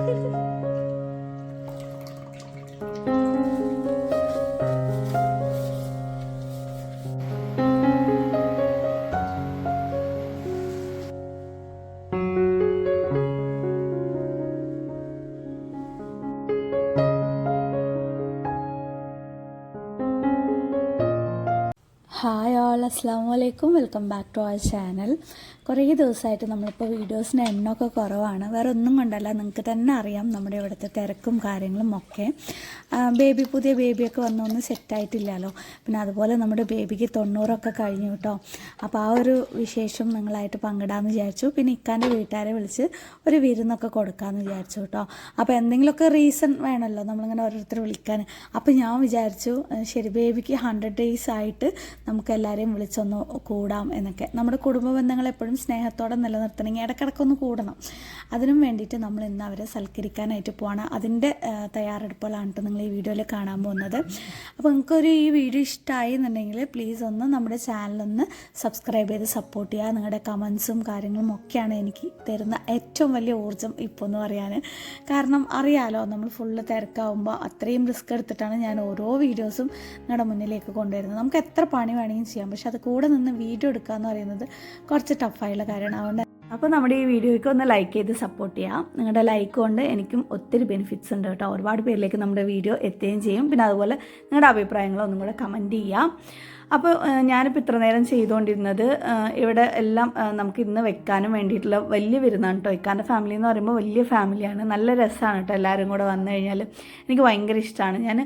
Hi all, അസ്സാം വലൈക്കും. Welcome back to our channel. കുറേ ദിവസമായിട്ട് നമ്മളിപ്പോൾ വീഡിയോസിൻ്റെ എണ്ണമൊക്കെ കുറവാണ്. വേറെ ഒന്നും കൊണ്ടല്ല, നിങ്ങൾക്ക് തന്നെ അറിയാം നമ്മുടെ ഇവിടുത്തെ തിരക്കും കാര്യങ്ങളും ഒക്കെ. പുതിയ ബേബിയൊക്കെ വന്നൊന്നും സെറ്റായിട്ടില്ലല്ലോ. പിന്നെ അതുപോലെ നമ്മുടെ ബേബിക്ക് 90 കഴിഞ്ഞു കേട്ടോ. അപ്പോൾ ആ ഒരു വിശേഷം നിങ്ങളായിട്ട് പങ്കിടാമെന്ന് വിചാരിച്ചു. പിന്നെ ഇക്കാൻ്റെ വീട്ടുകാരെ വിളിച്ച് ഒരു വിരുന്നൊക്കെ കൊടുക്കാമെന്ന് വിചാരിച്ചു കേട്ടോ. അപ്പോൾ എന്തെങ്കിലുമൊക്കെ റീസൺ വേണമല്ലോ നമ്മളിങ്ങനെ ഓരോരുത്തർ വിളിക്കാൻ. അപ്പോൾ ഞാൻ വിചാരിച്ചു ശരി, ബേബിക്ക് 100 days ആയിട്ട് നമുക്ക് എല്ലാവരെയും വിളിച്ചൊന്ന് കൂടാം എന്നൊക്കെ. നമ്മുടെ കുടുംബ ബന്ധങ്ങൾ എപ്പോഴും സ്നേഹത്തോടെ നിലനിർത്തണമെങ്കിൽ ഇടയ്ക്കിടയ്ക്കൊന്ന് കൂടണം. അതിനും വേണ്ടിയിട്ട് നമ്മൾ ഇന്ന് അവരെ സൽക്കരിക്കാനായിട്ട് പോവാണ്. അതിൻ്റെ തയ്യാറെടുപ്പുകളാണ് നിങ്ങൾ ഈ വീഡിയോയിൽ കാണാൻ പോകുന്നത്. അപ്പോൾ നിങ്ങൾക്കൊരു ഈ വീഡിയോ ഇഷ്ടമായി എന്നുണ്ടെങ്കിൽ പ്ലീസ് ഒന്ന് നമ്മുടെ ചാനലൊന്ന് സബ്സ്ക്രൈബ് ചെയ്ത് സപ്പോർട്ട് ചെയ്യുക. നിങ്ങളുടെ കമൻസും കാര്യങ്ങളും ഒക്കെയാണ് എനിക്ക് തരുന്ന ഏറ്റവും വലിയ ഊർജ്ജം ഇപ്പോൾ എന്ന് പറയാൻ. കാരണം അറിയാലോ, നമ്മൾ ഫുള്ള് തിരക്കാവുമ്പോൾ അത്രയും റിസ്ക് എടുത്തിട്ടാണ് ഞാൻ ഓരോ വീഡിയോസും നിങ്ങളുടെ മുന്നിലേക്ക് കൊണ്ടുവരുന്നത്. നമുക്ക് എത്ര പണി വേണമെങ്കിലും ചെയ്യാം, പക്ഷെ അത് കൂടെ നിന്ന് വീഡിയോ എടുക്കുക എന്ന് പറയുന്നത് കുറച്ച് ടഫായുള്ള കാര്യമാണ്. അതുകൊണ്ട് അപ്പോൾ നമ്മുടെ ഈ വീഡിയോയ്ക്ക് ഒന്ന് ലൈക്ക് ചെയ്ത് സപ്പോർട്ട് ചെയ്യാം. നിങ്ങളുടെ ലൈക്ക് കൊണ്ട് എനിക്കും ഒത്തിരി ബെനിഫിറ്റ്സ് ഉണ്ട് കേട്ടോ. ഒരുപാട് പേരിലേക്ക് നമ്മുടെ വീഡിയോ എത്തുകയും ചെയ്യും. പിന്നെ അതുപോലെ നിങ്ങളുടെ അഭിപ്രായങ്ങളൊന്നും കൂടെ കമൻറ്റ് ചെയ്യാം. അപ്പോൾ ഞാനിപ്പോൾ ഇത്ര നേരം ചെയ്തുകൊണ്ടിരുന്നത് ഇവിടെ എല്ലാം നമുക്ക് ഇന്ന് വെക്കാനും വേണ്ടിയിട്ടുള്ള വലിയ വിരുന്നാണ് കേട്ടോ. ഇക്കാൻ്റെ ഫാമിലി എന്ന് പറയുമ്പോൾ വലിയ ഫാമിലിയാണ്. നല്ല രസമാണ് കേട്ടോ എല്ലാവരും കൂടെ വന്നു കഴിഞ്ഞാൽ. എനിക്ക് ഭയങ്കര ഇഷ്ടമാണ്. ഞാൻ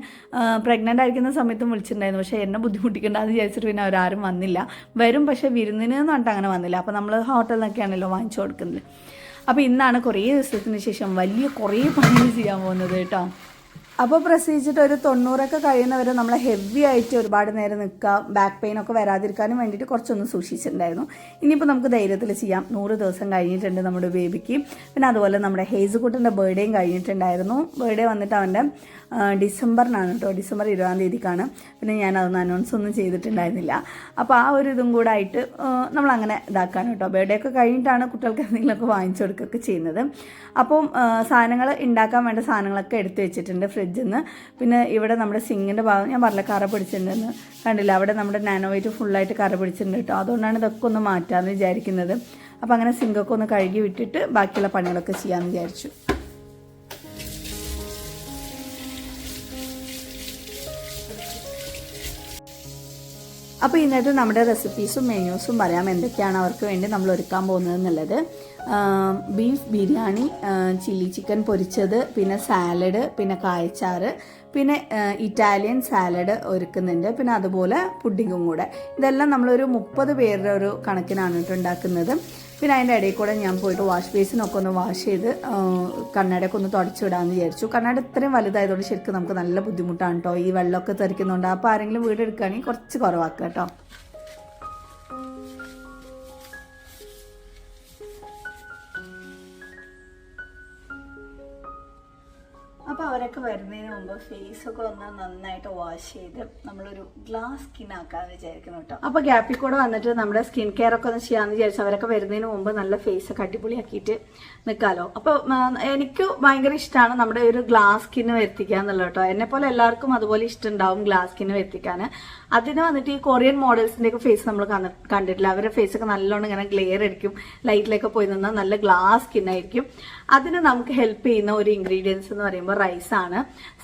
പ്രഗ്നൻ്റ് ആയിരിക്കുന്ന സമയത്തും വിളിച്ചിട്ടുണ്ടായിരുന്നു, പക്ഷേ എന്നെ ബുദ്ധിമുട്ടിക്കേണ്ടതെന്ന് വിചാരിച്ചിട്ട് പിന്നെ അവരാരും വന്നില്ല. വരും, പക്ഷേ വിരുന്നിന് എന്ന് പറഞ്ഞിട്ട് അങ്ങനെ വന്നില്ല. അപ്പോൾ നമ്മൾ ഹോട്ടലിൽ നിന്നൊക്കെയാണല്ലോ വാങ്ങിച്ചു കൊടുക്കുന്നത്. അപ്പോൾ ഇന്നാണ് കുറേ ദിവസത്തിന് ശേഷം കുറേ പണികൾ ചെയ്യാൻ പോകുന്നത് കേട്ടോ. അപ്പോൾ പ്രസവിച്ചിട്ട് ഒരു 90 കഴിയുന്നവരെ നമ്മൾ ഹെവി ആയിട്ട് ഒരുപാട് നേരം നിൽക്കുക, ബാക്ക് പെയിനൊക്കെ വരാതിരിക്കാനും വേണ്ടിയിട്ട് കുറച്ചൊന്ന് സൂക്ഷിച്ചിട്ടുണ്ടായിരുന്നു. ഇനിയിപ്പോൾ നമുക്ക് ധൈര്യത്തിൽ ചെയ്യാം. 100 ദിവസം കഴിഞ്ഞിട്ടുണ്ട് നമ്മുടെ ബേബിക്ക്. പിന്നെ അതുപോലെ നമ്മുടെ ഹേസുകുട്ടൻ്റെ ബർത്ത്ഡേയും കഴിഞ്ഞിട്ടുണ്ടായിരുന്നു. ബർത്ത്ഡേ വന്നിട്ട് അവൻ്റെ ഡിസംബറിനാണ് കേട്ടോ, ഡിസംബർ 20-ാം തീയതിക്കാണ്. പിന്നെ ഞാൻ അതൊന്നും അനൗൺസ് ഒന്നും ചെയ്തിട്ടുണ്ടായിരുന്നില്ല. അപ്പോൾ ആ ഒരു ഇതും കൂടെ ആയിട്ട് നമ്മളങ്ങനെ ഇതാക്കാൻ കേട്ടോ. ബർത്ത്ഡേ ഒക്കെ കഴിഞ്ഞിട്ടാണ് കുട്ടികൾക്ക് എന്തെങ്കിലുമൊക്കെ വാങ്ങിച്ചു കൊടുക്കുകയൊക്കെ ചെയ്യുന്നത്. അപ്പം സാധനങ്ങൾ ഉണ്ടാക്കാൻ വേണ്ട സാധനങ്ങളൊക്കെ എടുത്തു വെച്ചിട്ടുണ്ട് ഫ്രിഡ്ജിൽ നിന്ന്. പിന്നെ ഇവിടെ നമ്മുടെ സിങ്ങിൻ്റെ ഭാഗം ഞാൻ പറഞ്ഞില്ല, കറ പിടിച്ചിട്ടുണ്ടെന്ന് കണ്ടില്ല. അവിടെ നമ്മുടെ നാനോ വെയിറ്റ് ഫുള്ളായിട്ട് കറ പിടിച്ചിട്ടുണ്ട് കേട്ടോ. അതുകൊണ്ടാണ് ഇതൊക്കെ ഒന്ന് മാറ്റാമെന്ന് വിചാരിക്കുന്നത്. അപ്പോൾ അങ്ങനെ സിങ്കൊക്കെ ഒന്ന് കഴുകി വിട്ടിട്ട് ബാക്കിയുള്ള പണികളൊക്കെ ചെയ്യാമെന്ന് വിചാരിച്ചു. അപ്പോൾ ഇന്നത്തെ നമ്മുടെ റെസിപ്പീസും മെനൂസും പറയാം, എന്തൊക്കെയാണ് അവർക്ക് വേണ്ടി നമ്മൾ ഒരുക്കാൻ പോകുന്നത് എന്നുള്ളത്. ബീഫ് ബിരിയാണി, ചില്ലി ചിക്കൻ പൊരിച്ചത്, പിന്നെ സാലഡ്, പിന്നെ കായച്ചാറ്, പിന്നെ ഇറ്റാലിയൻ സാലഡ് ഒരുക്കുന്നുണ്ട്. പിന്നെ അതുപോലെ പുഡിങ്ങും കൂടെ. ഇതെല്ലാം നമ്മളൊരു 30 പേരുടെ ഒരു കണക്കിനാണ് ഉണ്ടാക്കുന്നത്. പിന്നെ അതിൻ്റെ ഇടയിൽ കൂടെ ഞാൻ പോയിട്ട് വാഷ് ബേസിനൊക്കെ ഒന്ന് വാഷ് ചെയ്ത് കണ്ണടയൊക്കെ ഒന്ന് തുടച്ചു വിടാമെന്ന് വിചാരിച്ചു. കണ്ണട ഇത്രയും വലുതായതുകൊണ്ട് ശരിക്കും നമുക്ക് നല്ല ബുദ്ധിമുട്ടാണ് കേട്ടോ, ഈ വെള്ളമൊക്കെ തെറിക്കുന്നുണ്ട്. അപ്പോൾ ആരെങ്കിലും വീട് എടുക്കുകയാണെങ്കിൽ കുറച്ച് കുറവാക്കുക കേട്ടോ. അപ്പോൾ അവരൊക്കെ വരുന്നതിന് മുമ്പ് ഫേസൊക്കെ ഒന്ന് നന്നായിട്ട് വാഷ് ചെയ്ത് നമ്മളൊരു ഗ്ലാസ് സ്കിൻ ആക്കാമെന്ന് വിചാരിക്കുന്നു കേട്ടോ. അപ്പോൾ ഗ്യാപ്പിൽ കൂടെ വന്നിട്ട് നമ്മുടെ സ്കിൻ കെയർ ഒക്കെ ഒന്ന് ചെയ്യാമെന്ന് വിചാരിച്ചു. അവരൊക്കെ വരുന്നതിന് മുമ്പ് നല്ല ഫേസൊക്കെ അടിപൊളിയാക്കിയിട്ട് നിൽക്കാമല്ലോ. അപ്പോൾ എനിക്ക് ഭയങ്കര ഇഷ്ടമാണ് നമ്മുടെ ഒരു ഗ്ലാസ് സ്കിന്ന് വരുത്തിക്കുക എന്നുള്ളത് കേട്ടോ. എന്നെപ്പോലെ എല്ലാവർക്കും അതുപോലെ ഇഷ്ടമുണ്ടാവും ഗ്ലാസ് സ്കിന്ന് വരുത്തിക്കാൻ. അതിന് വന്നിട്ട് ഈ കൊറിയൻ മോഡൽസിൻ്റെയൊക്കെ ഫേസ് നമ്മൾ കണ്ടിട്ടില്ല. അവരുടെ ഫേസൊക്കെ നല്ലോണം ഇങ്ങനെ ഗ്ലെയർ അടിക്കും. ലൈറ്റിലേക്ക് പോയി നിന്നാൽ നല്ല ഗ്ലാസ് സ്കിന്നായിരിക്കും. അതിന് നമുക്ക് ഹെൽപ്പ് ചെയ്യുന്ന ഒരു ഇൻഗ്രീഡിയൻസ് എന്ന് പറയുമ്പോൾ റൈസാണ്.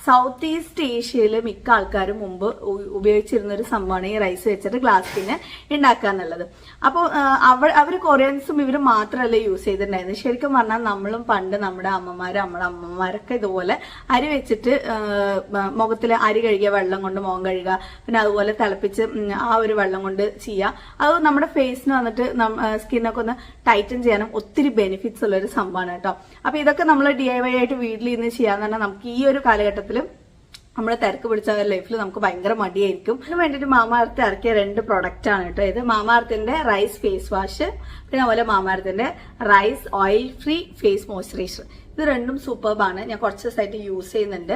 സൗത്ത് ഈസ്റ്റ് ഏഷ്യയിൽ മിക്ക ആൾക്കാരും മുമ്പ് ഉപയോഗിച്ചിരുന്ന ഒരു സംഭവമാണ് ഈ റൈസ് വെച്ചിട്ട് ഗ്ലാസ് സ്കിന്ന് ഉണ്ടാക്കുക എന്നുള്ളത്. അപ്പോൾ അവർ കൊറിയൻസും ഇവർ മാത്രമല്ല യൂസ് ചെയ്തിട്ടുണ്ടായിരുന്നത്. ശരിക്കും പറഞ്ഞാൽ നമ്മളും പണ്ട് നമ്മുടെ അമ്മമാരൊക്കെ ഇതുപോലെ അരി വെച്ചിട്ട് മുഖത്തിൽ അരി കഴുകിയ വെള്ളം കൊണ്ട് മുഖം കഴുകുക, പിന്നെ അതുപോലെ തിളപ്പിച്ച് ആ ഒരു വെള്ളം കൊണ്ട് ചെയ്യുക. അത് നമ്മുടെ ഫേസിന് വന്നിട്ട് സ്കിന്നൊക്കെ ഒന്ന് ടൈറ്റൻ ചെയ്യാനും ഒത്തിരി ബെനിഫിറ്റ്സ് ഉള്ളൊരു സംഭവമാണ് കേട്ടോ. അപ്പൊ ഇതൊക്കെ നമ്മൾ DIY ആയിട്ട് വീട്ടിൽ ഇരുന്ന് ചെയ്യാന്ന് പറഞ്ഞാൽ നമുക്ക് ഈ ഒരു കാലഘട്ടത്തിൽ നമ്മുടെ തിരക്ക് പിടിച്ച ലൈഫിൽ നമുക്ക് ഭയങ്കര മടിയായിരിക്കും. അതിന് വേണ്ടിയിട്ട് മാമാഅർത്ത് ഇറക്കിയ 2 പ്രൊഡക്റ്റ് ആണ് കേട്ടോ. ഇത് മാമാഅർത്തിന്റെ റൈസ് ഫേസ് വാഷ്, പിന്നെ അതുപോലെ മാമാഅർത്തിന്റെ rice oil free face moisturiser. ഇത് രണ്ടും സൂപ്പർബാണ്. ഞാൻ കുറച്ച് ദിവസമായിട്ട് യൂസ് ചെയ്യുന്നുണ്ട്.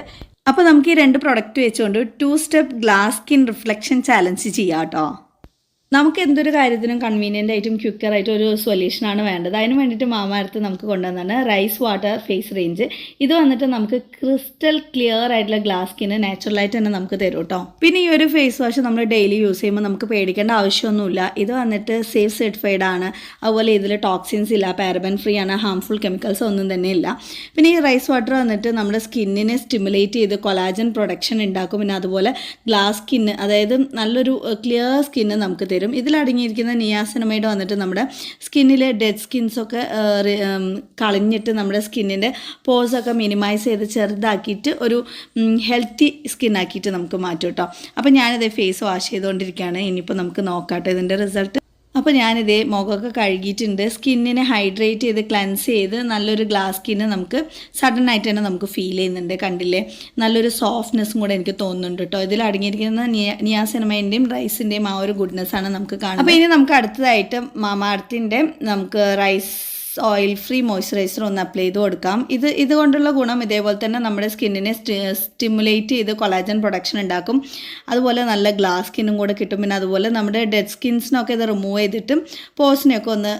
അപ്പോൾ നമുക്ക് ഈ 2 പ്രൊഡക്റ്റ് വെച്ചുകൊണ്ട് 2 step glass skin reflection challenge ചെയ്യാം കേട്ടോ. നമുക്ക് എന്തൊരു കാര്യത്തിനും കൺവീനിയൻ്റ് ആയിട്ടും ക്വിക്കറായിട്ടും ഒരു സൊല്യൂഷനാണ് വേണ്ടത്. അതിന് വേണ്ടിയിട്ട് മാമാഅർത്ത് നമുക്ക് കൊണ്ടുവന്നതാണ് റൈസ് വാട്ടർ ഫേസ് റേഞ്ച്. ഇത് വന്നിട്ട് നമുക്ക് ക്രിസ്റ്റൽ ക്ലിയർ ആയിട്ടുള്ള ഗ്ലാസ് സ്കിന്ന് നാച്ചുറലായിട്ട് തന്നെ നമുക്ക് തരും കേട്ടോ. പിന്നെ ഈ ഒരു ഫേസ് വാഷ് നമ്മൾ ഡെയിലി യൂസ് ചെയ്യുമ്പോൾ നമുക്ക് പേടിക്കേണ്ട ആവശ്യമൊന്നുമില്ല. ഇത് വന്നിട്ട് സേഫ് സർട്ടിഫൈഡ് ആണ്. അതുപോലെ ഇതിൽ ടോക്സിൻസ് ഇല്ല, പാരബൻ ഫ്രീ ആണ്, ഹാംഫുൾ കെമിക്കൽസ് ഒന്നും തന്നെ ഇല്ല. പിന്നെ ഈ റൈസ് വാട്ടർ വന്നിട്ട് നമ്മുടെ സ്കിന്നിനെ സ്റ്റിമുലേറ്റ് ചെയ്ത് കൊളാജൻ പ്രൊഡക്ഷൻ ഉണ്ടാക്കും. പിന്നെ അതുപോലെ ഗ്ലാസ് സ്കിന്ന്, അതായത് നല്ലൊരു ക്ലിയർ സ്കിന്ന് നമുക്ക് തരും. ഇതിലടങ്ങിയിരിക്കുന്ന നിയാസിനമൈഡ് വന്നിട്ട് നമ്മുടെ സ്കിന്നിലെ ഡെഡ് സ്കിൻസൊക്കെ കളഞ്ഞിട്ട് നമ്മുടെ സ്കിന്നിൻ്റെ പോസൊക്കെ മിനിമൈസ് ചെയ്ത് ചെറുതാക്കിയിട്ട് ഒരു ഹെൽത്തി സ്കിന്നാക്കിയിട്ട് നമുക്ക് മാറ്റും കേട്ടോ. അപ്പോൾ ഞാനിത് ഫേസ് വാഷ് ചെയ്തുകൊണ്ടിരിക്കുകയാണ്. ഇനിയിപ്പോൾ നമുക്ക് നോക്കാട്ടോ ഇതിൻ്റെ റിസൾട്ട്. അപ്പോൾ ഞാനിതേ മുഖമൊക്കെ കഴുകിയിട്ടുണ്ട്. സ്കിന്നിനെ ഹൈഡ്രേറ്റ് ചെയ്ത് ക്ലെൻസ് ചെയ്ത് നല്ലൊരു ഗ്ലാസ് സ്കിന്ന് നമുക്ക് സഡൻ ആയിട്ട് തന്നെ നമുക്ക് ഫീൽ ചെയ്യുന്നുണ്ട്. കണ്ടില്ലേ, നല്ലൊരു സോഫ്റ്റ്നെസ്സും കൂടെ എനിക്ക് തോന്നുന്നുണ്ട് കേട്ടോ. ഇതിൽ അടങ്ങിയിരിക്കുന്ന നിയാസിനമൈൻ്റെയും റൈസിൻ്റെയും ആ ഒരു ഗുഡ്നെസ്സാണ് നമുക്ക് കാണുന്നത്. അപ്പോൾ ഇനി നമുക്ക് അടുത്തതായിട്ട് മാമാഅർത്തിൻ്റെ നമുക്ക് റൈസ് ഓയിൽ ഫ്രീ മോയ്സ്ചറൈസർ ഒന്ന് അപ്ലൈ ചെയ്ത് കൊടുക്കാം. ഇതുകൊണ്ടുള്ള ഗുണം ഇതേപോലെ തന്നെ നമ്മുടെ സ്കിന്നിനെ സ്റ്റിമുലേറ്റ് ചെയ്ത് കൊളാജൻ പ്രൊഡക്ഷൻ ഉണ്ടാക്കും. അതുപോലെ നല്ല ഗ്ലാസ് സ്കിന്നും കൂടെ കിട്ടും. പിന്നെ അതുപോലെ നമ്മുടെ ഡെഡ് സ്കിൻസിനൊക്കെ ഇത് റിമൂവ് ചെയ്തിട്ടും പോസിനെയൊക്കെ ഒന്ന്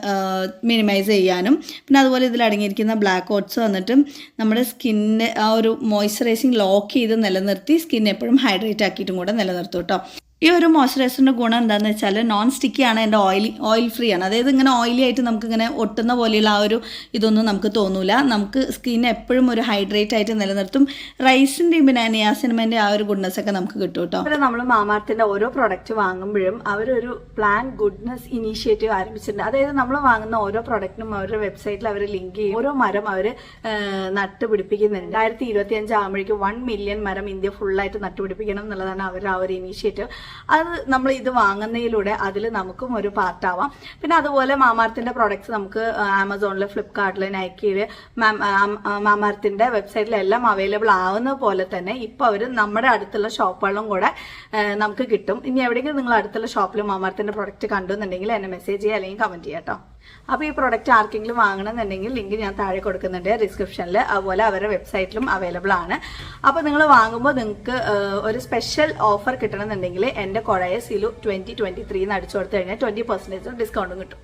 മിനിമൈസ് ചെയ്യാനും. പിന്നെ അതുപോലെ ഇതിൽ അടങ്ങിയിരിക്കുന്ന ബ്ലാക്ക് ഓട്സ് വന്നിട്ട് നമ്മുടെ സ്കിന്നിനെ ആ ഒരു മോയ്സ്ചറൈസിങ് ലോക്ക് ചെയ്ത് നിലനിർത്തി സ്കിൻ എപ്പോഴും ഹൈഡ്രേറ്റ് ആക്കിയിട്ടും കൂടെ നിലനിർത്തും കേട്ടോ. ഈ ഒരു മോയ്സ്ചറൈസറിൻ്റെ ഗുണം എന്താണെന്ന് വെച്ചാൽ നോൺ സ്റ്റിക്കിയാണ്, എൻ്റെ ഓയിൽ ഫ്രീ ആണ്. അതായത് ഇങ്ങനെ ഓയിലി ആയിട്ട് നമുക്കിങ്ങനെ ഒട്ടുന്ന പോലെയുള്ള ആ ഒരു ഇതൊന്നും നമുക്ക് തോന്നില്ല. നമുക്ക് സ്കിൻ എപ്പോഴും ഒരു ഹൈഡ്രേറ്റ് ആയിട്ട് നിലനിർത്തും. റൈസിൻ്റെയും പിന്നെ നിയാസിനമൈൻ്റെ ആ ഒരു ഗുഡ്നെസ് ഒക്കെ നമുക്ക് കിട്ടും കേട്ടോ. അപ്പോൾ നമ്മൾ മാമാഅർത്തിൻ്റെ ഓരോ പ്രൊഡക്റ്റ് വാങ്ങുമ്പോഴും അവരൊരു പ്ലാൻ ഗുഡ്നെസ് ഇനീഷ്യേറ്റീവ് ആരംഭിച്ചിട്ടുണ്ട്. അതായത് നമ്മൾ വാങ്ങുന്ന ഓരോ പ്രൊഡക്റ്റിനും അവരുടെ വെബ്സൈറ്റിൽ അവർ ലിങ്ക് ചെയ്യും. ഓരോ മരം അവർ നട്ടുപിടിപ്പിക്കുന്നുണ്ട്. 2025 ആകുമ്പോഴേക്കും 1 മില്യൺ മരം ഇന്ത്യ ഫുള്ളായിട്ട് നട്ടുപിടിപ്പിക്കണം എന്നുള്ളതാണ് അവരുടെ ആ ഒരു ഇനീഷ്യേറ്റീവ്. അത് നമ്മൾ ഇത് വാങ്ങുന്നതിലൂടെ അതിൽ നമുക്കും ഒരു പാർട്ടാവാം. പിന്നെ അതുപോലെ മാമാഅർത്തിൻ്റെ പ്രോഡക്റ്റ്സ് നമുക്ക് ആമസോണിൽ, ഫ്ലിപ്കാർട്ടിൽ, നൈക്കിയിൽ, മാമാഅർത്തിൻ്റെ വെബ്സൈറ്റിലെല്ലാം അവൈലബിൾ ആവുന്ന പോലെ തന്നെ ഇപ്പോൾ അവർ നമ്മുടെ അടുത്തുള്ള ഷോപ്പുകളിലും കൂടെ നമുക്ക് കിട്ടും. ഇനി എവിടെയെങ്കിലും നിങ്ങൾ അടുത്തുള്ള ഷോപ്പിൽ മാമാഅർത്തിൻ്റെ പ്രോഡക്റ്റ് കണ്ടുവെന്നുണ്ടെങ്കിൽ എന്നെ മെസ്സേജ് ചെയ്യുക അല്ലെങ്കിൽ കമൻറ്റ് ചെയ്യാം കേട്ടോ. അപ്പോൾ ഈ പ്രോഡക്റ്റ് ആർക്കെങ്കിലും വാങ്ങണമെന്നുണ്ടെങ്കിൽ ലിങ്ക് ഞാൻ താഴെ കൊടുക്കുന്നുണ്ട് ഡിസ്ക്രിപ്ഷനിൽ. അതുപോലെ അവരുടെ വെബ്സൈറ്റിലും അവൈലബിൾ ആണ്. അപ്പോൾ നിങ്ങൾ വാങ്ങുമ്പോൾ നിങ്ങൾക്ക് ഒരു സ്പെഷ്യൽ ഓഫർ കിട്ടണമെന്നുണ്ടെങ്കിൽ എൻ്റെ കോഡായ സിലു 2023 എന്ന് അടിച്ചു കൊടുത്തു കഴിഞ്ഞാൽ 20% ഡിസ്കൗണ്ടും കിട്ടും.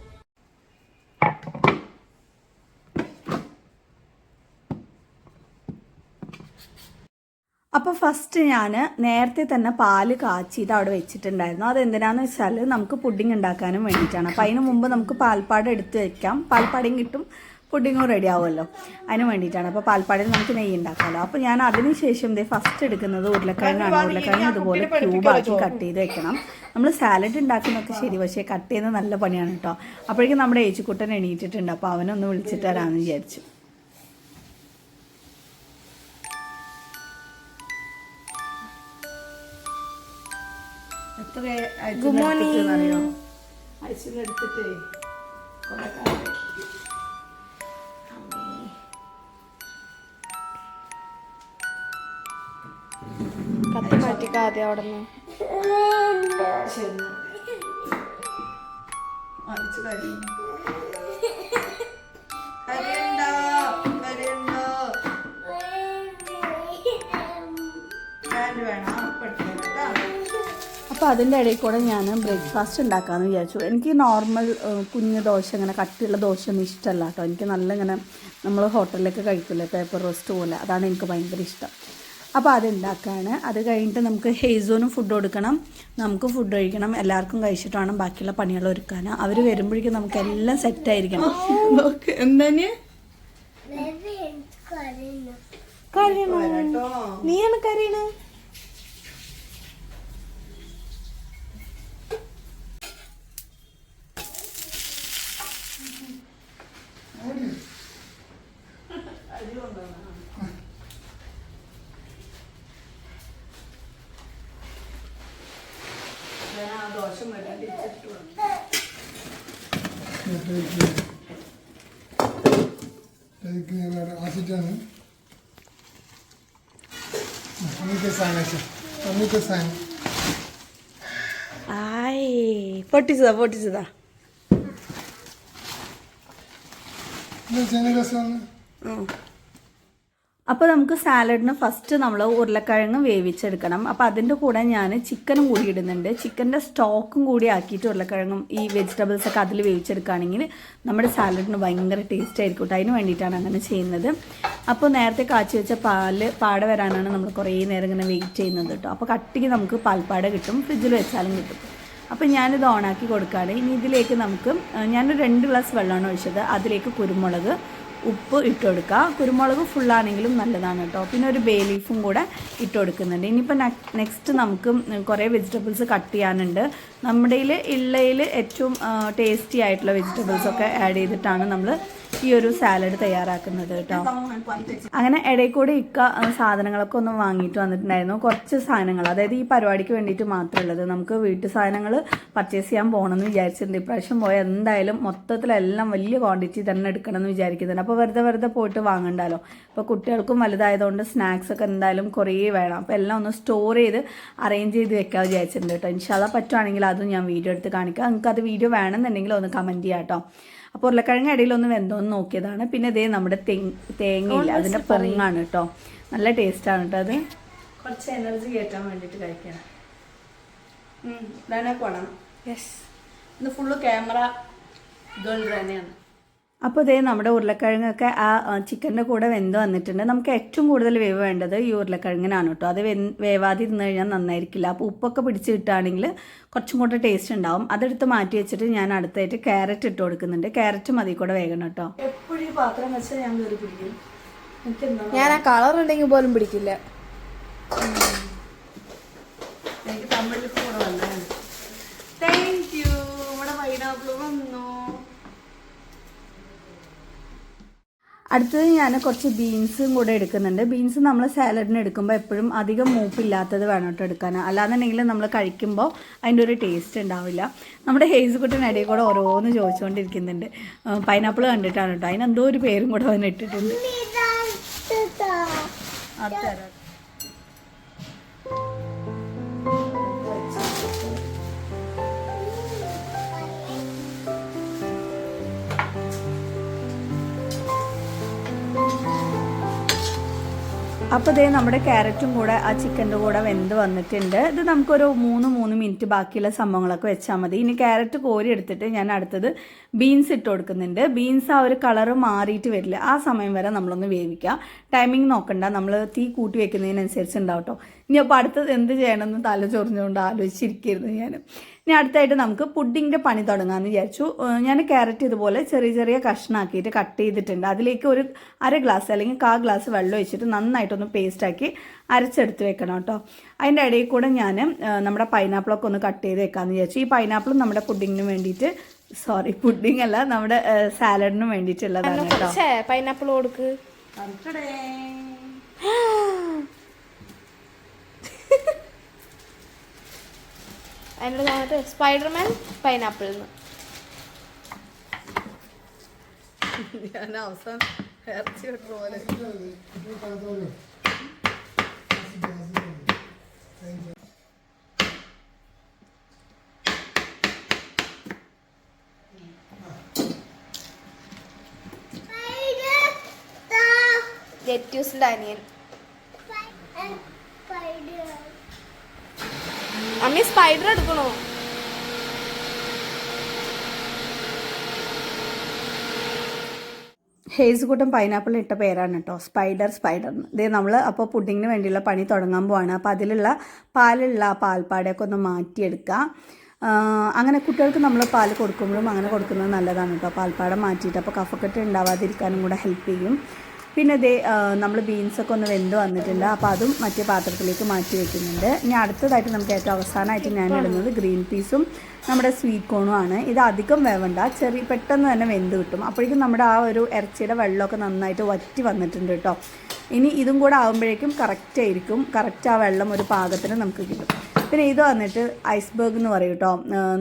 അപ്പോൾ ഫസ്റ്റ് ഞാൻ നേരത്തെ തന്നെ പാല് കാച്ചിയിട്ട് അവിടെ വെച്ചിട്ടുണ്ടായിരുന്നു. അതെന്തിനാന്ന് വെച്ചാൽ നമുക്ക് പുഡിംഗ് ഉണ്ടാക്കാനും വേണ്ടിയിട്ടാണ്. അപ്പോൾ അതിന് മുമ്പ് നമുക്ക് പാൽപ്പാട എടുത്ത് വെക്കാം. പാൽപ്പാടയും കിട്ടും, പുഡിങ്ങും റെഡി ആവുമല്ലോ, അതിന് വേണ്ടിയിട്ടാണ്. അപ്പോൾ പാൽപ്പാടയിൽ നമുക്ക് നെയ്യ് ഉണ്ടാക്കാമല്ലോ. അപ്പോൾ ഞാൻ അതിന് ശേഷം ഫസ്റ്റ് എടുക്കുന്നത് ഉരുളക്കിഴങ്ങാണ്. ഉരുളക്കിഴങ്ങ് ഇതുപോലെ ക്യൂബാക്കി കട്ട് ചെയ്ത് വെക്കണം. നമ്മൾ സാലഡ് ഉണ്ടാക്കുന്നതൊക്കെ ശരി, പക്ഷേ കട്ട് ചെയ്യുന്നത് നല്ല പണിയാണ് കേട്ടോ. അപ്പോഴേക്കും നമ്മുടെ ഏച്ചിക്കുട്ടൻ എണീറ്റിട്ടുണ്ട്. അപ്പോൾ അവനൊന്ന് വിളിച്ചിട്ട് തരാമെന്ന് വിചാരിച്ചു. ഗുഡ് മോർണിംഗ് അറിയോ? ഐസിലെടുത്തിട്ടേ കത്തി മാറ്റിക്കാതെ അവിടെ നിന്ന് അപ്പോൾ അതിൻ്റെ ഇടയിൽ കൂടെ ഞാൻ ബ്രേക്ക്ഫാസ്റ്റ് ഉണ്ടാക്കാമെന്ന് വിചാരിച്ചു. എനിക്ക് നോർമൽ കുഞ്ഞ് ദോശ, ഇങ്ങനെ കട്ടിയുള്ള ദോശ ഒന്നും ഇഷ്ടമല്ല കേട്ടോ. എനിക്ക് നല്ല ഇങ്ങനെ നമ്മൾ ഹോട്ടലിലൊക്കെ കഴിക്കില്ലേ, പേപ്പർ റോസ്റ്റ് പോലെ, അതാണ് എനിക്ക് ഭയങ്കര ഇഷ്ടം. അപ്പോൾ അതുണ്ടാക്കുകയാണ്. അത് കഴിഞ്ഞിട്ട് നമുക്ക് ഹെയ്സോനും ഫുഡ് കൊടുക്കണം, നമുക്ക് ഫുഡ് കഴിക്കണം. എല്ലാവർക്കും കഴിച്ചിട്ട് വേണം ബാക്കിയുള്ള പണികൾ ഒരുക്കാൻ. അവർ വരുമ്പോഴേക്കും നമുക്ക് എല്ലാം സെറ്റായിരിക്കണം. എന്താണ് കരയണോ? നീയാണ് കരയണ? ആസിറ്റാണ് പൊട്ടിച്ചതാ പൊട്ടിച്ചതാ. അപ്പോൾ നമുക്ക് സാലഡിന് ഫസ്റ്റ് നമ്മൾ ഉരുളക്കിഴങ്ങ് വേവിച്ചെടുക്കണം. അപ്പോൾ അതിൻ്റെ കൂടെ ഞാൻ ചിക്കനും കൂടി ഇടുന്നുണ്ട്. ചിക്കൻ്റെ സ്റ്റോക്കും കൂടി ആക്കിയിട്ട് ഉരുളക്കിഴങ്ങും ഈ വെജിറ്റബിൾസൊക്കെ അതിൽ വേവിച്ചെടുക്കുകയാണെങ്കിൽ നമ്മുടെ സാലഡിന് ഭയങ്കര ടേസ്റ്റ് ആയിരിക്കും കേട്ടോ. അതിന് വേണ്ടിയിട്ടാണ് അങ്ങനെ ചെയ്യുന്നത്. അപ്പോൾ നേരത്തെ കാച്ചി വെച്ച പാട വരാനാണ് നമ്മൾ കുറേ നേരം ഇങ്ങനെ വെയിറ്റ് ചെയ്യുന്നത് കേട്ടോ. അപ്പോൾ കട്ടിക്ക് നമുക്ക് പാൽപ്പാട കിട്ടും, ഫ്രിഡ്ജിൽ വെച്ചാലും കിട്ടും. അപ്പോൾ ഞാനിത് ഓണാക്കി കൊടുക്കുകയാണ്. ഇനി ഇതിലേക്ക് നമുക്ക് ഞാനൊരു 2 ഗ്ലാസ് വെള്ളമാണ് ഒഴിച്ചത്. അതിലേക്ക് കുരുമുളക്, ഉപ്പ് ഇട്ട് കൊടുക്കുക. കുരുമുളക് ഫുള്ളാണെങ്കിലും നല്ലതാണ് കേട്ടോ. പിന്നെ ഒരു ബേ ലീഫും കൂടെ ഇട്ട് കൊടുക്കുന്നുണ്ട്. ഇനിയിപ്പോൾ നെക്സ്റ്റ് നമുക്ക് കുറേ വെജിറ്റബിൾസ് കട്ട് ചെയ്യാനുണ്ട്. നമ്മുടെ ഉള്ളതിൽ ഏറ്റവും ടേസ്റ്റി ആയിട്ടുള്ള വെജിറ്റബിൾസൊക്കെ ആഡ് ചെയ്തിട്ടാണ് നമ്മൾ ഈ ഒരു സാലഡ് തയ്യാറാക്കുന്നത് കേട്ടോ. അങ്ങനെ ഇടയിൽ കൂടി സാധനങ്ങളൊക്കെ ഒന്ന് വാങ്ങിയിട്ട് വന്നിട്ടുണ്ടായിരുന്നു. കുറച്ച് സാധനങ്ങൾ, അതായത് ഈ പരിപാടിക്ക് വേണ്ടിയിട്ട് മാത്രമുള്ളത്. നമുക്ക് വീട്ടു സാധനങ്ങൾ പർച്ചേസ് ചെയ്യാൻ പോകണമെന്ന് വിചാരിച്ചിട്ടുണ്ട്. ഇപ്രാവശ്യം പോയാൽ എന്തായാലും മൊത്തത്തിലെല്ലാം വലിയ ക്വാണ്ടിറ്റി തന്നെ എടുക്കണം എന്ന് വിചാരിക്കുന്നുണ്ട്. അപ്പോൾ വെറുതെ പോയിട്ട് വാങ്ങണ്ടല്ലോ. അപ്പോൾ കുട്ടികൾക്കും വലുതായതുകൊണ്ട് സ്നാക്സ് ഒക്കെ എന്തായാലും കുറേ വേണം. അപ്പോൾ എല്ലാം ഒന്ന് സ്റ്റോർ ചെയ്ത് അറേഞ്ച് ചെയ്ത് വെക്കാൻ വിചാരിച്ചിട്ടുണ്ട് കേട്ടോ. ഇൻഷാല്ലാ പറ്റുവാണെങ്കിൽ അതും ഞാൻ വീഡിയോ എടുത്ത് കാണിക്കാം. നിങ്ങൾക്ക് അത് വീഡിയോ വേണമെന്നുണ്ടെങ്കിൽ ഒന്ന് കമൻറ്റ് ചെയ്യാം കേട്ടോ. അപ്പോൾ ഉരുളക്കിഴങ്ങ് ഇടയിലൊന്ന് വെന്തോന്ന് നോക്കിയതാണ്. പിന്നെ ഇതേ നമ്മുടെ തേങ്ങയില്ല, അതിൻ്റെ പൊങ്ങാണ് കേട്ടോ. നല്ല ടേസ്റ്റാണ് കേട്ടോ. അത് കുറച്ച് എനർജി കയറ്റാൻ വേണ്ടിയിട്ട് കഴിക്കണം. ഇതാണ് കൊണം. യെസ്, ഇത് ഫുള്ള് ക്യാമറ ഗേൾ തന്നെയാണ്. അപ്പോൾ ഇതേ നമ്മുടെ ഉരുളക്കിഴങ്ങൊക്കെ ആ ചിക്കൻ്റെ കൂടെ വെന്ത് വന്നിട്ടുണ്ട്. നമുക്ക് ഏറ്റവും കൂടുതൽ വേവ് വേണ്ടത് ഈ ഉരുളക്കിഴങ്ങിനാണ് കേട്ടോ. അത് വേവാതിരുന്ന് കഴിഞ്ഞാൽ നന്നായിരിക്കില്ല. അപ്പോൾ ഉപ്പൊക്കെ പിടിച്ച് കിട്ടുകയാണെങ്കിൽ കുറച്ചും കൂടെ ടേസ്റ്റ് ഉണ്ടാവും. അതെടുത്ത് മാറ്റി വെച്ചിട്ട് ഞാൻ അടുത്തായിട്ട് ക്യാരറ്റ് ഇട്ട് കൊടുക്കുന്നുണ്ട്. ക്യാരറ്റും അതിൽ കൂടെ വേഗണം കേട്ടോ. എപ്പോഴും ഈ പാത്രം വെച്ചാൽ ഞാൻ കയറി പിടിക്കും. ഞാൻ ആ കളർ ഉണ്ടെങ്കിൽ പോലും പിടിക്കില്ല. എനിക്ക് തമിഴിൽ കൂടെ വന്നേ. Thank you. നമ്മുടെ പൈനാപ്പിൾ വന്നു. അടുത്തത് ഞാൻ കുറച്ച് ബീൻസും കൂടെ എടുക്കുന്നുണ്ട്. ബീൻസ് നമ്മൾ സാലഡിന് എടുക്കുമ്പോൾ എപ്പോഴും അധികം മൂപ്പില്ലാത്തത് വേണം കേട്ടോ എടുക്കാൻ. അല്ലാന്നുണ്ടെങ്കിൽ നമ്മൾ കഴിക്കുമ്പോൾ അതിൻ്റെ ഒരു ടേസ്റ്റ് ഉണ്ടാവില്ല. നമ്മുടെ ഹേസുകുട്ടനിടയിൽ കൂടെ ഓരോന്ന് ചോദിച്ചുകൊണ്ടിരിക്കുന്നുണ്ട്. പൈനാപ്പിൾ കണ്ടിട്ടാണ് കേട്ടോ. അതിനെന്തോ ഒരു പേരും കൂടെ അവൻ ഇട്ടിട്ടുണ്ട്. അത് തരാം. അപ്പോൾ ഇതേ നമ്മുടെ ക്യാരറ്റും കൂടെ ആ ചിക്കൻ്റെ കൂടെ വെന്ത് വന്നിട്ടുണ്ട്. ഇത് നമുക്കൊരു 3 മിനിറ്റ് ബാക്കിയുള്ള സംഭവങ്ങളൊക്കെ വെച്ചാൽ മതി. ഇനി ക്യാരറ്റ് കോരി എടുത്തിട്ട് ഞാൻ അടുത്തത് ബീൻസ് ഇട്ട് കൊടുക്കുന്നുണ്ട്. ബീൻസ് ആ ഒരു കളറ് മാറിയിട്ട് വരില്ല, ആ സമയം വരെ നമ്മളൊന്ന് വേവിക്കുക. ടൈമിങ് നോക്കണ്ട, നമ്മൾ തീ കൂട്ടി വെക്കുന്നതിനനുസരിച്ച് ഉണ്ടാവും കേട്ടോ. ഇനി അപ്പോൾ അടുത്തത് എന്ത് ചെയ്യണമെന്ന് തല ചൊറിഞ്ഞുകൊണ്ട് ആലോചിച്ചിരിക്കുന്നു ഞാൻ. ഇനി അടുത്തായിട്ട് നമുക്ക് പുഡിങ്ങിൻ്റെ പണി തുടങ്ങാമെന്ന് വിചാരിച്ചു. ഞാൻ ക്യാരറ്റ് ഇതുപോലെ ചെറിയ കഷ്ണാക്കിയിട്ട് കട്ട് ചെയ്തിട്ടുണ്ട്. അതിലേക്ക് ഒരു 1/2 ഗ്ലാസ് അല്ലെങ്കിൽ 1/4 ഗ്ലാസ് വെള്ളം ഒഴിച്ചിട്ട് നന്നായിട്ടൊന്ന് പേസ്റ്റാക്കി അരച്ചെടുത്ത് വെക്കണം കേട്ടോ. അതിൻ്റെ ഇടയിൽ കൂടെ ഞാൻ നമ്മുടെ പൈനാപ്പിളൊക്കെ ഒന്ന് കട്ട് ചെയ്ത് വെക്കാമെന്ന് വിചാരിച്ചു. ഈ പൈനാപ്പിൾ നമ്മുടെ പുഡിങ്ങിന് വേണ്ടിയിട്ട്, സോറി പുഡിങ് അല്ല, നമ്മുടെ സാലഡിന് വേണ്ടിയിട്ടുള്ളതാണ് കേട്ടോ. പൈനാപ്പിൾ കൊടുക്ക്. അതിനോട് വന്നിട്ട് സ്പൈഡർമാൻ പൈനാപ്പിൾ ഞാൻ അവസാനം ഇറച്ചി വിട്ട പോലെ. ലെറ്റ്യൂസിന്റെ അനിയൻ. അമ്മി സ്പൈഡർ എടുക്കണോ? ഹേസുകൂട്ടം പൈനാപ്പിൾ ഇട്ട പേരാണ് കേട്ടോ, സ്പൈഡർ. ഇതേ നമ്മൾ അപ്പോൾ പുഡിങ്ങിന് വേണ്ടിയുള്ള പണി തുടങ്ങാൻ പോവാണ്. അപ്പോൾ അതിലുള്ള പാൽപ്പാടയൊക്കെ ഒന്ന് മാറ്റിയെടുക്കുക. അങ്ങനെ കുട്ടികൾക്ക് നമ്മൾ പാൽ കൊടുക്കുമ്പോഴും അങ്ങനെ കൊടുക്കുന്നത് നല്ലതാണ് കേട്ടോ. പാൽപ്പാടം മാറ്റിയിട്ട് അപ്പോൾ കഫക്കെട്ട് ഉണ്ടാവാതിരിക്കാനും കൂടെ ഹെൽപ്പ് ചെയ്യും. പിന്നെ ഇതേ നമ്മൾ ബീൻസൊക്കെ ഒന്ന് വെന്ത് വന്നിട്ടുണ്ട്. അപ്പോൾ അതും മറ്റേ പാത്രത്തിലേക്ക് മാറ്റി വെക്കുന്നുണ്ട്. ഇനി അടുത്തതായിട്ട് നമുക്ക് ഏറ്റവും അവസാനമായിട്ട് ഞാൻ ഇടുന്നത് ഗ്രീൻ പീസും നമ്മുടെ സ്വീറ്റ് കോണും ആണ്. ഇത് അധികം വേവണ്ട, പെട്ടെന്ന് തന്നെ വെന്ത് കിട്ടും. അപ്പോഴേക്കും നമ്മുടെ ആ ഒരു ഇറച്ചിയുടെ വെള്ളമൊക്കെ നന്നായിട്ട് വറ്റി വന്നിട്ടുണ്ട് കേട്ടോ. ഇനി ഇതും കൂടെ ആകുമ്പോഴേക്കും കറക്റ്റ് ആ വെള്ളം ഒരു പാകത്തിന് നമുക്ക് കിട്ടും. പിന്നെ ഇത് വന്നിട്ട് ഐസ്ബർഗ് എന്ന് പറയും കേട്ടോ.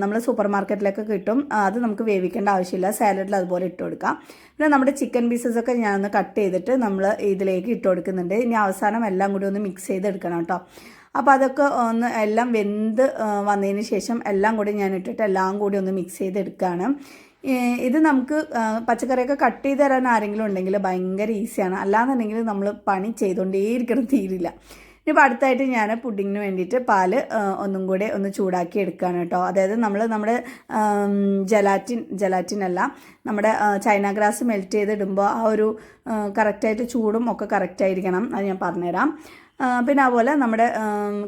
നമ്മൾ സൂപ്പർ മാർക്കറ്റിലൊക്കെ കിട്ടും. അത് നമുക്ക് വേവിക്കേണ്ട ആവശ്യമില്ല, സാലഡിൽ അതുപോലെ ഇട്ട് കൊടുക്കാം. പിന്നെ നമ്മുടെ ചിക്കൻ പീസസൊക്കെ ഞാനൊന്ന് കട്ട് ചെയ്തിട്ട് നമ്മൾ ഇതിലേക്ക് ഇട്ട് കൊടുക്കുന്നുണ്ട്. ഇനി അവസാനം എല്ലാം കൂടി ഒന്ന് മിക്സ് ചെയ്തെടുക്കണം കേട്ടോ. അപ്പോൾ അതൊക്കെ ഒന്ന് എല്ലാം വെന്ത് വന്നതിന് ശേഷം എല്ലാം കൂടി ഞാൻ ഇട്ടിട്ട് എല്ലാം കൂടി ഒന്ന് മിക്സ് ചെയ്തെടുക്കുകയാണ്. ഇത് നമുക്ക് പച്ചക്കറിയൊക്കെ കട്ട് ചെയ്ത് തരാൻ ആരെങ്കിലും ഉണ്ടെങ്കിൽ ഭയങ്കര ഈസിയാണ്. അല്ലാന്നുണ്ടെങ്കിൽ നമ്മൾ പണി ചെയ്തുകൊണ്ടേയിരിക്കണം, തീരില്ല. ഇപ്പോൾ അടുത്തായിട്ട് ഞാൻ പുഡിങ്ങിന് വേണ്ടിയിട്ട് പാല് ഒന്നും കൂടെ ഒന്ന് ചൂടാക്കി എടുക്കുകയാണ് കേട്ടോ. അതായത് നമ്മുടെ ജലാറ്റിൻ അല്ല, നമ്മുടെ ചൈന ഗ്രാസ് മെൽറ്റ് ചെയ്തിടുമ്പോൾ ആ ഒരു കറക്റ്റായിട്ട് ചൂടും ഒക്കെ കറക്റ്റായിരിക്കണം. അത് ഞാൻ പറഞ്ഞുതരാം. പിന്നെ അതുപോലെ നമ്മുടെ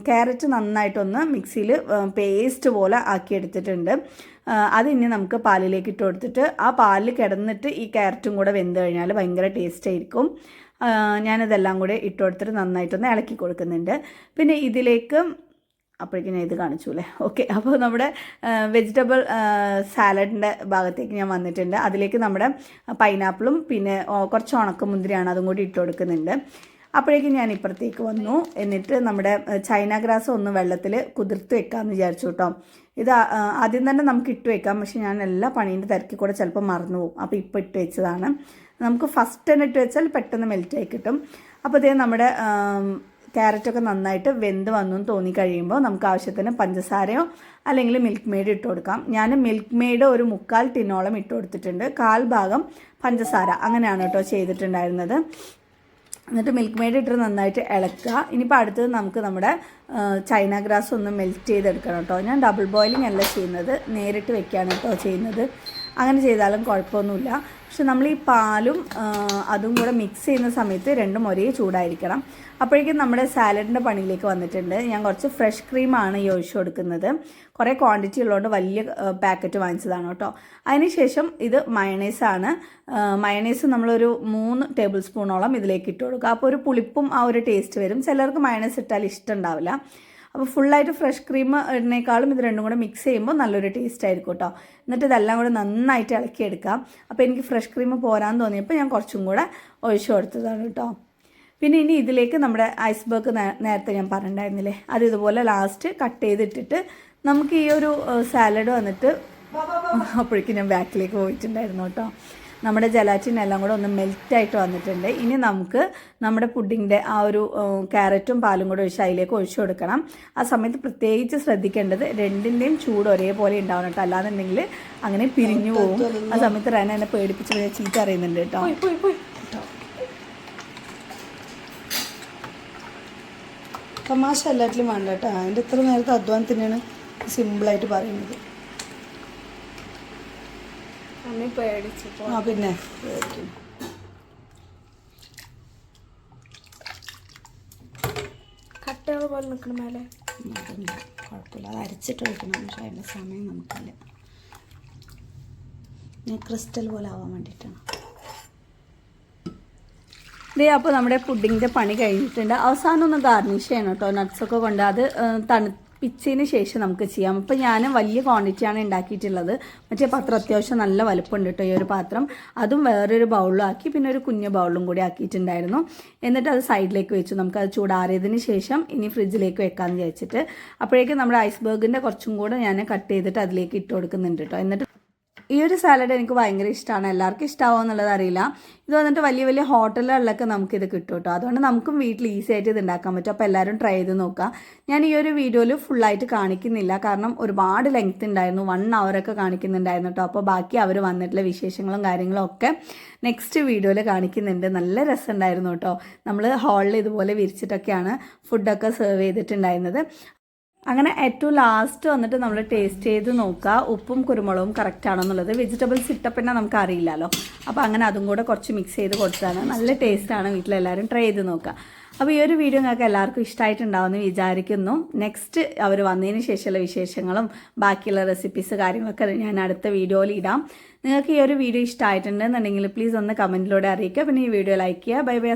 ക്യാരറ്റ് നന്നായിട്ടൊന്ന് മിക്സിയിൽ പേസ്റ്റ് പോലെ ആക്കിയെടുത്തിട്ടുണ്ട്. അത് ഇനി നമുക്ക് പാലിലേക്ക് ഇട്ട് കൊടുത്തിട്ട് ആ പാലിൽ കിടന്നിട്ട് ഈ ക്യാരറ്റും കൂടെ വെന്ത് കഴിഞ്ഞാൽ ഭയങ്കര ടേസ്റ്റ് ആയിരിക്കും. ഞാനിതെല്ലാം കൂടെ ഇട്ട് കൊടുത്തിട്ട് നന്നായിട്ടൊന്ന് ഇളക്കി കൊടുക്കുന്നുണ്ട്. പിന്നെ ഇതിലേക്ക് അപ്പോഴേക്കും ഞാൻ ഇത് കാണിച്ചു അല്ലേ. ഓക്കെ, അപ്പോൾ നമ്മുടെ വെജിറ്റബിൾ സാലഡിൻ്റെ ഭാഗത്തേക്ക് ഞാൻ വന്നിട്ടുണ്ട്. അതിലേക്ക് നമ്മുടെ പൈനാപ്പിളും പിന്നെ കുറച്ച് ഉണക്കമുന്തിരിയാണ്, അതും കൂടി ഇട്ട് കൊടുക്കുന്നുണ്ട്. അപ്പോഴേക്കും ഞാൻ ഇപ്പുറത്തേക്ക് വന്നു. എന്നിട്ട് നമ്മുടെ ചൈന ഗ്രാസ് ഒന്ന് വെള്ളത്തിൽ കുതിർത്ത് വെക്കാമെന്ന് വിചാരിച്ചു കേട്ടോ. ഇത് ആദ്യം തന്നെ നമുക്ക് ഇട്ട് വെക്കാം, പക്ഷെ ഞാൻ എല്ലാ പണീൻ്റെ തിരക്കി കൂടെ ചിലപ്പോൾ മറന്നു പോകും. അപ്പോൾ ഇപ്പോൾ ഇട്ട് വെച്ചതാണ്. നമുക്ക് ഫസ്റ്റ് തന്നെ ഇട്ട് വെച്ചാൽ പെട്ടെന്ന് മെൽറ്റായി കിട്ടും. അപ്പോൾ ഇതേ നമ്മുടെ ക്യാരറ്റൊക്കെ നന്നായിട്ട് വെന്ത് വന്നു എന്ന് തോന്നിക്കഴിയുമ്പോൾ നമുക്ക് ആവശ്യത്തിന് പഞ്ചസാരയോ അല്ലെങ്കിൽ മിൽക്ക് മെയ്ഡ് ഇട്ട് കൊടുക്കാം. ഞാൻ മിൽക്ക് മെയ്ഡ് ഒരു 3/4 ടിന്നോളം ഇട്ട് കൊടുത്തിട്ടുണ്ട്, 1/4 ഭാഗം പഞ്ചസാര, അങ്ങനെയാണ് കേട്ടോ ചെയ്തിട്ടുണ്ടായിരുന്നത്. എന്നിട്ട് മിൽക്ക് മെയ്ഡ് ഇട്ട് നന്നായിട്ട് ഇളക്കുക. ഇനിയിപ്പോൾ അടുത്തത് നമുക്ക് നമ്മുടെ ചൈന ഗ്രാസ് ഒന്ന് മെൽറ്റ് ചെയ്തെടുക്കണം കേട്ടോ. ഞാൻ ഡബിൾ ബോയിലിംഗ് അല്ല ചെയ്യുന്നത്, നേരിട്ട് വെക്കുകയാണ് കേട്ടോ ചെയ്യുന്നത്. അങ്ങനെ ചെയ്താലും കുഴപ്പമൊന്നുമില്ല. പക്ഷെ നമ്മൾ ഈ പാലും അതും കൂടെ മിക്സ് ചെയ്യുന്ന സമയത്ത് രണ്ടും ഒരേ ചൂടായിരിക്കണം. അപ്പോഴേക്കും നമ്മുടെ സാലഡിൻ്റെ പണിയിലേക്ക് വന്നിട്ടുണ്ട്. ഞാൻ കുറച്ച് ഫ്രഷ് ക്രീമാണ് ഈ ഒഴിച്ചു കൊടുക്കുന്നത്. കുറേ ക്വാണ്ടിറ്റി ഉള്ളതുകൊണ്ട് വലിയ പാക്കറ്റ് വാങ്ങിച്ചതാണ് കേട്ടോ. അതിനുശേഷം ഇത് മയണൈസാണ്. മയണൈസ് നമ്മളൊരു 3 ടേബിൾ സ്പൂണോളം ഇതിലേക്ക് ഇട്ട് കൊടുക്കുക. അപ്പോൾ ഒരു പുളിപ്പും ആ ഒരു ടേസ്റ്റ് വരും. ചിലർക്ക് മയണൈസ് ഇട്ടാൽ ഇഷ്ടം ഉണ്ടാവില്ല. അപ്പോൾ ഫുള്ളായിട്ട് ഫ്രഷ് ക്രീം ഇടുന്നേക്കാളും ഇത് രണ്ടും കൂടെ മിക്സ് ചെയ്യുമ്പോൾ നല്ലൊരു ടേസ്റ്റ് ആയിരിക്കും കേട്ടോ. എന്നിട്ട് ഇതെല്ലാം കൂടെ നന്നായിട്ട് ഇളക്കിയെടുക്കാം. അപ്പോൾ എനിക്ക് ഫ്രഷ് ക്രീം പോരാന്ന് തോന്നിയപ്പോൾ ഞാൻ കുറച്ചും കൂടെ ഒഴിച്ചു കൊടുത്തതാണ് കേട്ടോ. പിന്നെ ഇനി ഇതിലേക്ക് നമ്മുടെ ഐസ്ബർഗ് നേരത്തെ ഞാൻ പറഞ്ഞിട്ടുണ്ടായിരുന്നില്ലേ, അത് ഇതുപോലെ ലാസ്റ്റ് കട്ട് ചെയ്തിട്ടിട്ട് നമുക്ക് ഈ ഒരു സാലഡ് വന്നിട്ട് അപ്പോഴേക്കും ഞാൻ ബാക്കിലേക്ക് പോയിട്ടുണ്ടായിരുന്നു കേട്ടോ. നമ്മുടെ ജലാറ്റിൻ എല്ലാം കൂടെ ഒന്ന് മെൽറ്റായിട്ട് വന്നിട്ടുണ്ട്. ഇനി നമുക്ക് നമ്മുടെ പുഡിങ്ങിൻ്റെ ആ ഒരു ക്യാരറ്റും പാലും കൂടെ ഒഴിച്ച് അതിലേക്ക് ഒഴിച്ചു കൊടുക്കണം. ആ സമയത്ത് പ്രത്യേകിച്ച് ശ്രദ്ധിക്കേണ്ടത് രണ്ടിൻ്റെയും ചൂട് ഒരേപോലെ ഉണ്ടാവണം കേട്ടോ, അല്ലാന്നുണ്ടെങ്കിൽ അങ്ങനെ പിരിഞ്ഞു പോകും. ആ സമയത്ത് റന എന്നെ പേടിപ്പിച്ച് ചീത്ത അറിയുന്നുണ്ട് കേട്ടോ. തമാശ എല്ലാറ്റിലും വേണ്ട കേട്ടോ. അതിൻ്റെ ഇത്ര നേരത്തെ അധ്വാനത്തിനാണ് സിമ്പിളായിട്ട് പറയുന്നത്. പിന്നെ കട്ടകൾ പോലെ നിൽക്കണം മേലെ. കുഴപ്പമില്ല, അത് അരച്ചിട്ട് ഒഴിക്കണം. പക്ഷേ അതിൻ്റെ സമയം നമുക്കില്ല. ക്രിസ്റ്റൽ പോലെ ആവാൻ വേണ്ടിയിട്ടാണ്. അപ്പോൾ നമ്മുടെ പുഡിങ്ങിൻ്റെ പണി കഴിഞ്ഞിട്ടുണ്ട്. അവസാനം ഒന്ന് ഗാർണിഷ് ചെയ്യണം കേട്ടോ, നട്ട്സൊക്കെ കൊണ്ട്. അത് തണുപ്പിച്ചതിന് ശേഷം നമുക്ക് ചെയ്യാം. അപ്പോൾ ഞാൻ വലിയ ക്വാണ്ടിറ്റിയാണ് ഉണ്ടാക്കിയിട്ടുള്ളത്. മറ്റേ പാത്രം അത്യാവശ്യം നല്ല വലുപ്പമുണ്ട് കേട്ടോ ഈ ഒരു പാത്രം. അതും വേറൊരു ബൗളിലും ആക്കി, പിന്നെ ഒരു കുഞ്ഞു ബൗളിലും കൂടി ആക്കിയിട്ടുണ്ടായിരുന്നു. എന്നിട്ട് അത് സൈഡിലേക്ക് വെച്ചു. നമുക്കത് ചൂടാറിയതിന് ശേഷം ഇനി ഫ്രിഡ്ജിലേക്ക് വെക്കാമെന്ന് വിചാരിച്ചിട്ട്. അപ്പോഴേക്കും നമ്മുടെ ഐസ്ബർഗിൻ്റെ കുറച്ചും കൂടെ ഞാൻ കട്ട് ചെയ്തിട്ട് അതിലേക്ക് ഇട്ട് കൊടുക്കുന്നുണ്ട് കേട്ടോ. എന്നിട്ട് ഈ ഒരു സാലഡ് എനിക്ക് ഭയങ്കര ഇഷ്ടമാണ്. എല്ലാവർക്കും ഇഷ്ടമാവുമോ എന്നുള്ളത് അറിയില്ല. ഇത് വന്നിട്ട് വലിയ വലിയ ഹോട്ടലുകളിലൊക്കെ നമുക്കിത് കിട്ടും കേട്ടോ. അതുകൊണ്ട് നമുക്കും വീട്ടിൽ ഈസി ആയിട്ട് ഇത് ഉണ്ടാക്കാൻ പറ്റും. അപ്പോൾ എല്ലാവരും ട്രൈ ചെയ്ത് നോക്കുക. ഞാൻ ഈ ഒരു വീഡിയോയിൽ ഫുള്ളായിട്ട് കാണിക്കുന്നില്ല, കാരണം ഒരുപാട് ലെങ്ത് ഉണ്ടായിരുന്നു, 1 hour കാണിക്കുന്നുണ്ടായിരുന്നു കേട്ടോ. അപ്പോൾ ബാക്കി അവർ വന്നിട്ടുള്ള വിശേഷങ്ങളും കാര്യങ്ങളും ഒക്കെ നെക്സ്റ്റ് വീഡിയോയിൽ കാണിക്കുന്നുണ്ട്. നല്ല രസമുണ്ടായിരുന്നു കേട്ടോ. നമ്മൾ ഹാളിൽ ഇതുപോലെ വിരിച്ചിട്ടൊക്കെയാണ് ഫുഡൊക്കെ സെർവ് ചെയ്തിട്ടുണ്ടായിരുന്നത്. അങ്ങനെ ഏറ്റവും ലാസ്റ്റ് വന്നിട്ട് നമ്മൾ ടേസ്റ്റ് ചെയ്ത് നോക്കുക ഉപ്പും കുരുമുളകും കറക്റ്റ് ആണോ എന്നുള്ളത്. വെജിറ്റബിൾസ് ഇട്ടപ്പിന്നെ നമുക്ക് അറിയില്ലല്ലോ. അപ്പോൾ അങ്ങനെ അതും കൂടെ കുറച്ച് മിക്സ് ചെയ്ത് കൊടുത്താണ്. നല്ല ടേസ്റ്റാണ്. വീട്ടിലെല്ലാവരും ട്രൈ ചെയ്ത് നോക്കുക. അപ്പോൾ ഈ ഒരു വീഡിയോ നിങ്ങൾക്ക് എല്ലാവർക്കും ഇഷ്ടമായിട്ടുണ്ടാവുമെന്ന് വിചാരിക്കുന്നു. നെക്സ്റ്റ് അവർ വന്നതിന് ശേഷമുള്ള വിശേഷങ്ങളും ബാക്കിയുള്ള റെസിപ്പീസ് കാര്യങ്ങളൊക്കെ ഞാൻ അടുത്ത വീഡിയോയിൽ ഇടാം. നിങ്ങൾക്ക് ഈ ഒരു വീഡിയോ ഇഷ്ടമായിട്ടുണ്ടെന്നുണ്ടെങ്കിൽ പ്ലീസ് ഒന്ന് കമൻറ്റിലൂടെ അറിയിക്കുക. പിന്നെ ഈ വീഡിയോ ലൈക്ക് ചെയ്യുക. Bye bye.